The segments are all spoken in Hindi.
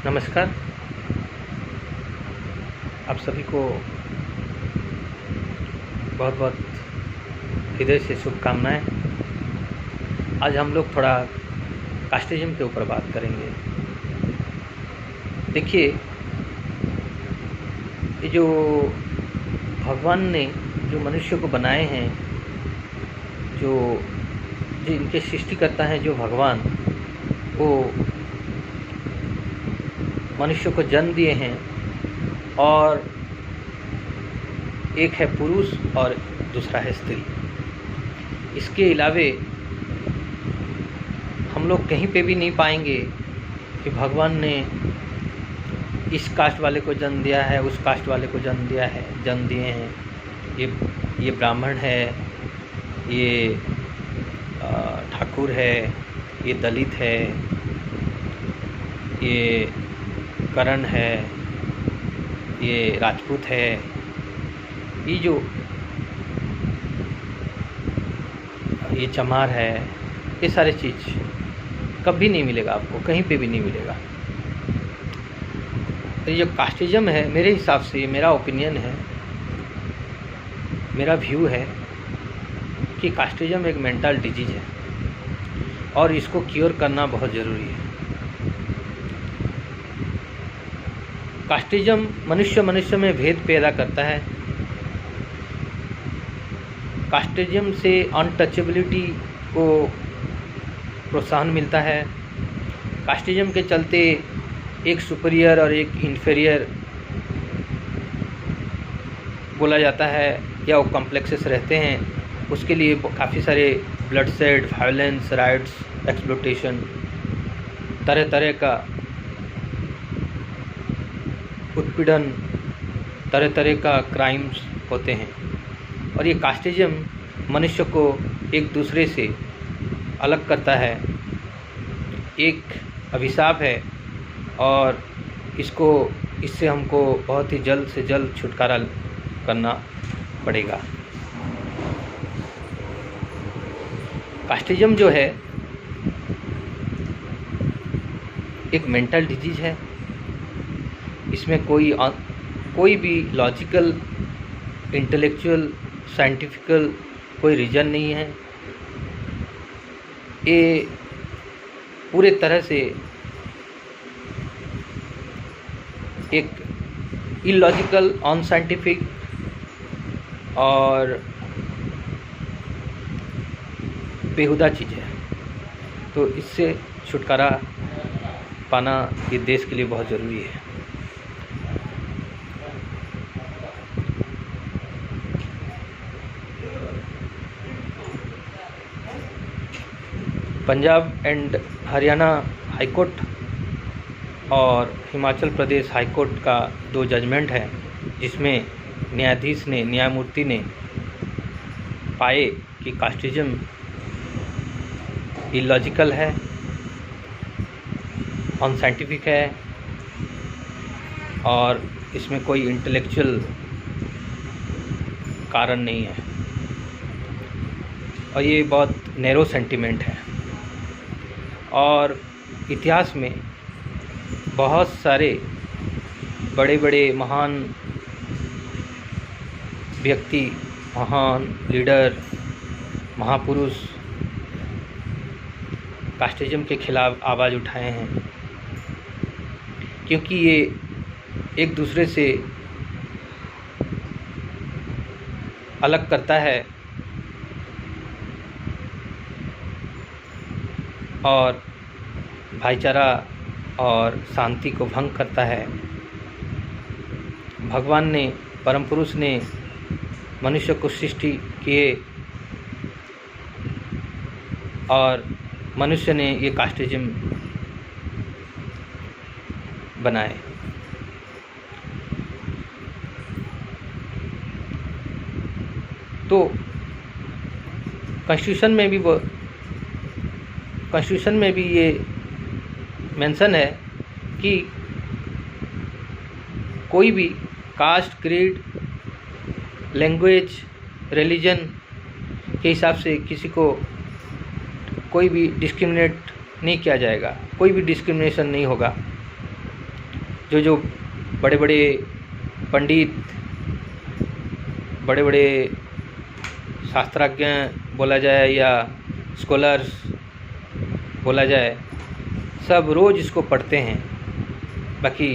नमस्कार। आप सभी को बहुत बहुत हृदय से शुभकामनाएं। आज हम लोग थोड़ा कास्टिज़्म के ऊपर बात करेंगे। देखिए, ये जो भगवान ने जो मनुष्य को बनाए हैं, जो इनके सृष्टिकर्ता हैं जो भगवान, वो मनुष्य को जन्म दिए हैं और एक है पुरुष और दूसरा है स्त्री। इसके अलावे हम लोग कहीं पे भी नहीं पाएंगे कि भगवान ने इस कास्ट वाले को जन्म दिया है, उस कास्ट वाले को जन्म दिए हैं। ये ब्राह्मण है, ये ठाकुर है, ये दलित है, ये करण है, ये राजपूत है। ये चमार है। ये सारे चीज़ कभी नहीं मिलेगा आपको, कहीं पे भी नहीं मिलेगा। तो ये जो कास्टिज़्म है, मेरे हिसाब से, मेरा ओपिनियन है, मेरा व्यू है कि कास्टिज़्म एक मेंटल डिजीज़ है और इसको क्योर करना बहुत ज़रूरी है। कास्टिज़्म मनुष्य में भेद पैदा करता है। कास्टिज़्म से अनटचेबिलिटी को प्रोत्साहन मिलता है। कास्टिज़्म के चलते एक सुपीरियर और एक इन्फीरियर बोला जाता है या वो कॉम्प्लेक्सेस रहते हैं। उसके लिए काफ़ी सारे ब्लडशेड, वायलेंस, राइट्स, एक्सप्लॉयटेशन, तरह तरह का उत्पीड़न, तरह तरह का क्राइम्स होते हैं। और ये कास्टिज़्म मनुष्य को एक दूसरे से अलग करता है, एक अभिशाप है और इससे हमको बहुत ही जल्द से जल्द छुटकारा करना पड़ेगा। कास्टिज़्म जो है एक मेंटल डिजीज़ है। इसमें कोई भी लॉजिकल, इंटेलेक्चुअल, साइंटिफिकल कोई रीज़न नहीं है। ये पूरे तरह से एक इलॉजिकल, अनसाइंटिफिक और बेहुदा चीज़ है। तो इससे छुटकारा पाना ये देश के लिए बहुत ज़रूरी है। Punjab and Haryana high court और हिमाचल प्रदेश हाई कोर्ट का 2 जजमेंट है, जिसमें न्यायमूर्ति ने पाए कि कास्टिज़्म इलॉजिकल है, अनसाइंटिफिक है और इसमें कोई इंटेलेक्चुअल कारण नहीं है और ये बहुत नैरो सेंटिमेंट है। और इतिहास में बहुत सारे बड़े बड़े महान व्यक्ति, महान लीडर, महापुरुष कास्टिज़्म के खिलाफ आवाज़ उठाए हैं, क्योंकि ये एक दूसरे से अलग करता है और भाईचारा और शांति को भंग करता है। भगवान ने, परम पुरुष ने मनुष्य को सृष्टि किए और मनुष्य ने ये कास्टिज़्म बनाए। तो कॉन्स्टिट्यूशन में भी ये मेंशन है कि कोई भी कास्ट, क्रीड, लैंग्वेज, रिलीजन के हिसाब से किसी को कोई भी डिस्क्रिमिनेट नहीं किया जाएगा, कोई भी डिस्क्रिमिनेशन नहीं होगा। जो बड़े बड़े पंडित, बड़े बड़े शास्त्रज्ञ बोला जाए या स्कॉलर्स बोला जाए, सब रोज़ इसको पढ़ते हैं, बाकी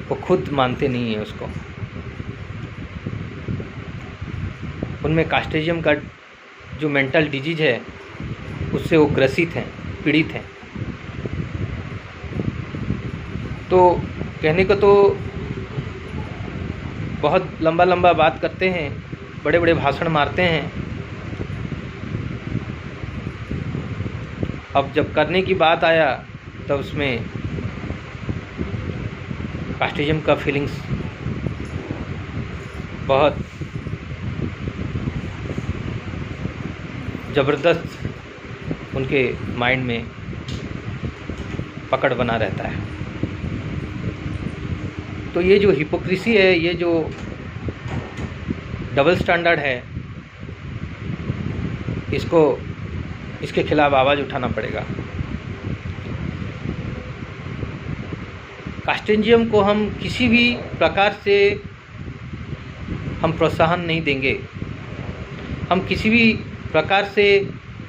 वो खुद मानते नहीं है उसको। उनमें कास्टिज्म का जो मेंटल डिजीज है उससे वो ग्रसित हैं, पीड़ित हैं। तो कहने को तो बहुत लंबा लंबा बात करते हैं, बड़े बड़े भाषण मारते हैं, अब जब करने की बात आया तब उसमें कास्टिज्म का फीलिंग्स बहुत ज़बरदस्त उनके माइंड में पकड़ बना रहता है। तो ये जो हिपोक्रेसी है, ये जो डबल स्टैंडर्ड है, इसके खिलाफ आवाज़ उठाना पड़ेगा। कास्टिज्म को हम किसी भी प्रकार से हम प्रोत्साहन नहीं देंगे। हम किसी भी प्रकार से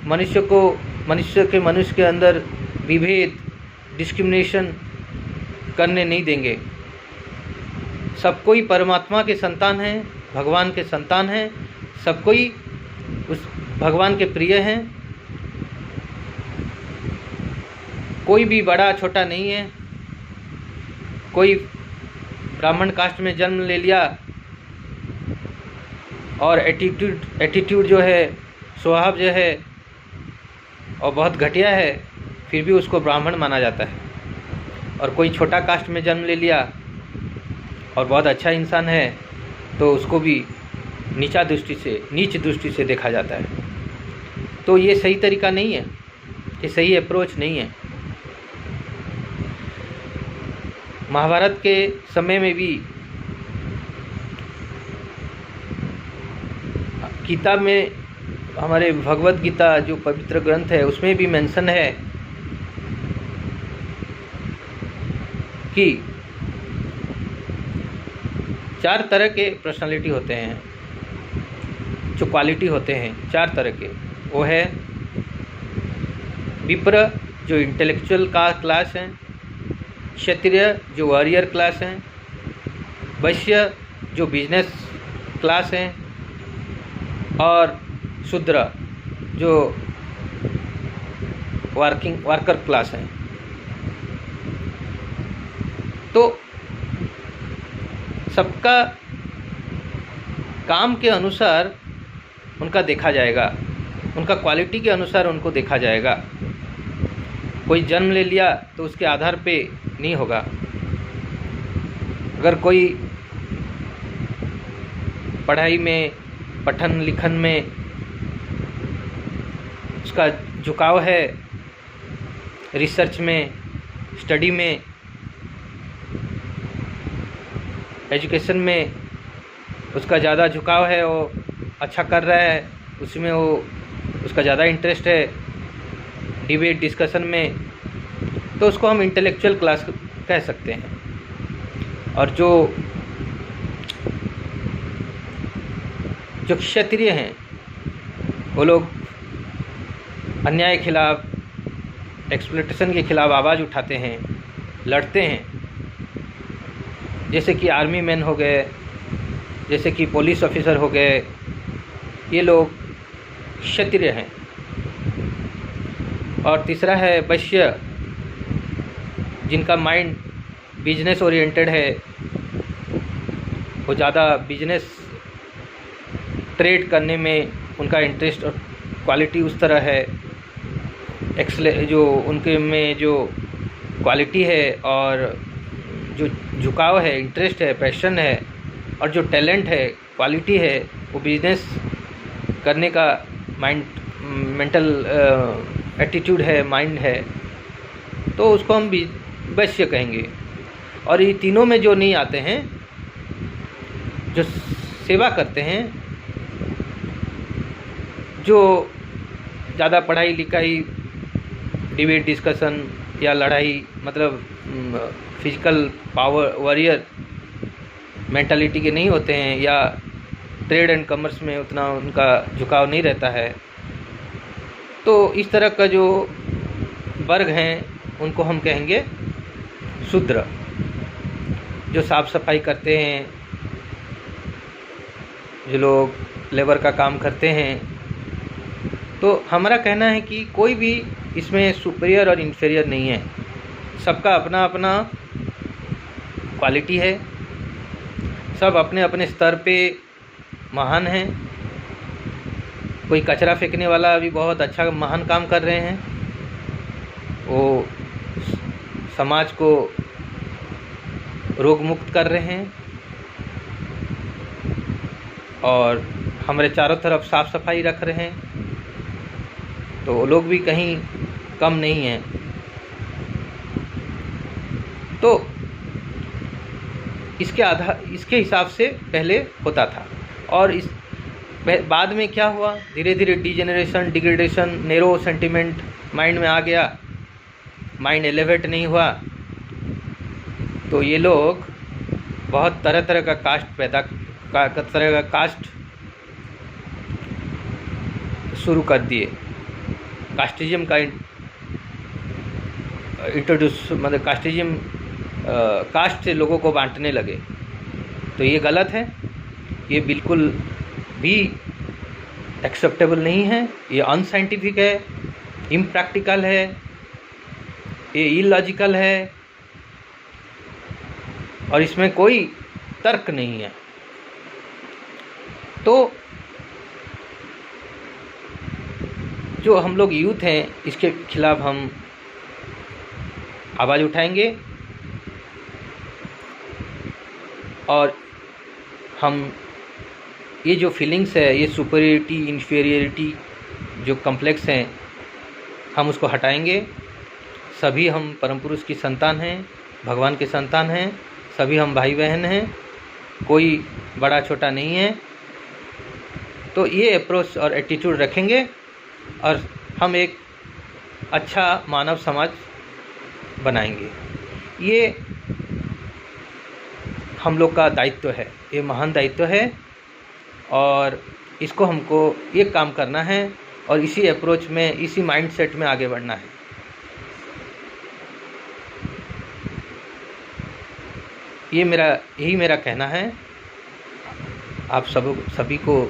मनुष्य के अंदर विभेद, डिस्क्रिमिनेशन करने नहीं देंगे। सब कोई परमात्मा के संतान हैं, भगवान के संतान हैं, सब कोई उस भगवान के प्रिय हैं। कोई भी बड़ा छोटा नहीं है। कोई ब्राह्मण कास्ट में जन्म ले लिया और एटीट्यूड जो है, स्वभाव जो है और बहुत घटिया है, फिर भी उसको ब्राह्मण माना जाता है। और कोई छोटा कास्ट में जन्म ले लिया और बहुत अच्छा इंसान है तो उसको भी नीच दृष्टि से देखा जाता है। तो ये सही तरीका नहीं है, ये सही अप्रोच नहीं है। महाभारत के समय में भी गीता में, हमारे भगवत गीता जो पवित्र ग्रंथ है, उसमें भी मेंशन है कि 4 तरह के पर्सनालिटी होते हैं, जो क्वालिटी होते हैं 4 तरह के। वो है विप्र जो इंटेलेक्चुअल का क्लास है, क्षत्रिय जो वॉरियर क्लास हैं, वैश्य जो बिजनेस क्लास हैं, और शूद्र जो वर्कर क्लास हैं। तो सबका काम के अनुसार उनका देखा जाएगा, उनका क्वालिटी के अनुसार उनको देखा जाएगा। कोई जन्म ले लिया तो उसके आधार पे नहीं होगा। अगर कोई पढ़ाई में, पठन लिखन में उसका झुकाव है, रिसर्च में, स्टडी में, एजुकेशन में उसका ज़्यादा झुकाव है, वो अच्छा कर रहा है, उसमें वो उसका ज़्यादा इंटरेस्ट है, डिबेट डिस्कशन में, तो उसको हम इंटेलेक्चुअल क्लास कह सकते हैं। और जो क्षत्रिय हैं वो लोग अन्याय के खिलाफ, एक्सप्लॉयटेशन के खिलाफ आवाज़ उठाते हैं, लड़ते हैं। जैसे कि आर्मी मैन हो गए, जैसे कि पुलिस ऑफिसर हो गए, ये लोग क्षत्रिय हैं। और तीसरा है वैश्य, जिनका माइंड बिजनेस ओरिएंटेड है, वो ज़्यादा बिजनेस ट्रेड करने में उनका इंटरेस्ट और क्वालिटी उस तरह है, जो उनके में जो क्वालिटी है और जो झुकाव है, इंटरेस्ट है, पैशन है और जो टैलेंट है, क्वालिटी है, वो बिजनेस करने का मेंटल एटीट्यूड है, माइंड है, तो उसको हम वैश्य कहेंगे। और ये तीनों में जो नहीं आते हैं, जो सेवा करते हैं, जो ज़्यादा पढ़ाई लिखाई डिबेट डिस्कशन या लड़ाई, मतलब फिजिकल पावर वॉरियर मेंटालिटी के नहीं होते हैं, या ट्रेड एंड कॉमर्स में उतना उनका झुकाव नहीं रहता है। तो इस तरह का जो वर्ग हैं उनको हम कहेंगे शूद्र, जो साफ सफाई करते हैं, जो लोग लेबर का काम करते हैं। तो हमारा कहना है कि कोई भी इसमें सुपीरियर और इन्फीरियर नहीं है, सबका अपना अपना क्वालिटी है, सब अपने अपने स्तर पे महान हैं। कोई कचरा फेंकने वाला अभी बहुत अच्छा महान काम कर रहे हैं, वो समाज को रोग मुक्त कर रहे हैं, और हमारे चारों तरफ साफ़ सफाई रख रहे हैं। तो वो लोग भी कहीं कम नहीं हैं। तो इसके हिसाब से पहले होता था, और इस बाद में क्या हुआ, धीरे धीरे degeneration, degradation, narrow sentiment mind में आ गया, माइंड एलिवेट नहीं हुआ। तो ये लोग बहुत तरह तरह का कास्ट शुरू कर दिए, कास्टिज्म का इंट्रोड्यूस, मतलब कास्टिज्म, कास्ट से लोगों को बांटने लगे। तो ये गलत है, ये बिल्कुल भी एक्सेप्टेबल नहीं है, ये अनसाइंटिफिक है, इम्प्रैक्टिकल है, ये इलॉजिकल है, और इसमें कोई तर्क नहीं है। तो जो हम लोग यूथ हैं, इसके खिलाफ हम आवाज़ उठाएंगे, और हम ये जो फीलिंग्स है, ये सुपीरियरिटी इन्फीरियरिटी जो कॉम्प्लेक्स हैं, हम उसको हटाएंगे। सभी हम परम पुरुष की संतान हैं, भगवान के संतान हैं, सभी हम भाई बहन हैं, कोई बड़ा छोटा नहीं है। तो ये अप्रोच और एटीट्यूड रखेंगे, और हम एक अच्छा मानव समाज बनाएंगे। ये हम लोग का दायित्व है, ये महान दायित्व है, और इसको हमको ये काम करना है, और इसी अप्रोच में, इसी माइंडसेट में आगे बढ़ना है। यही मेरा कहना है। आप सभी को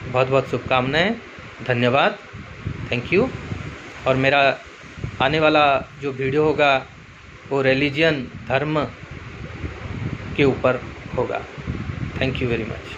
बहुत बहुत शुभकामनाएं, धन्यवाद, थैंक यू। और मेरा आने वाला जो वीडियो होगा वो रिलीजन, धर्म के ऊपर होगा। Thank you very much.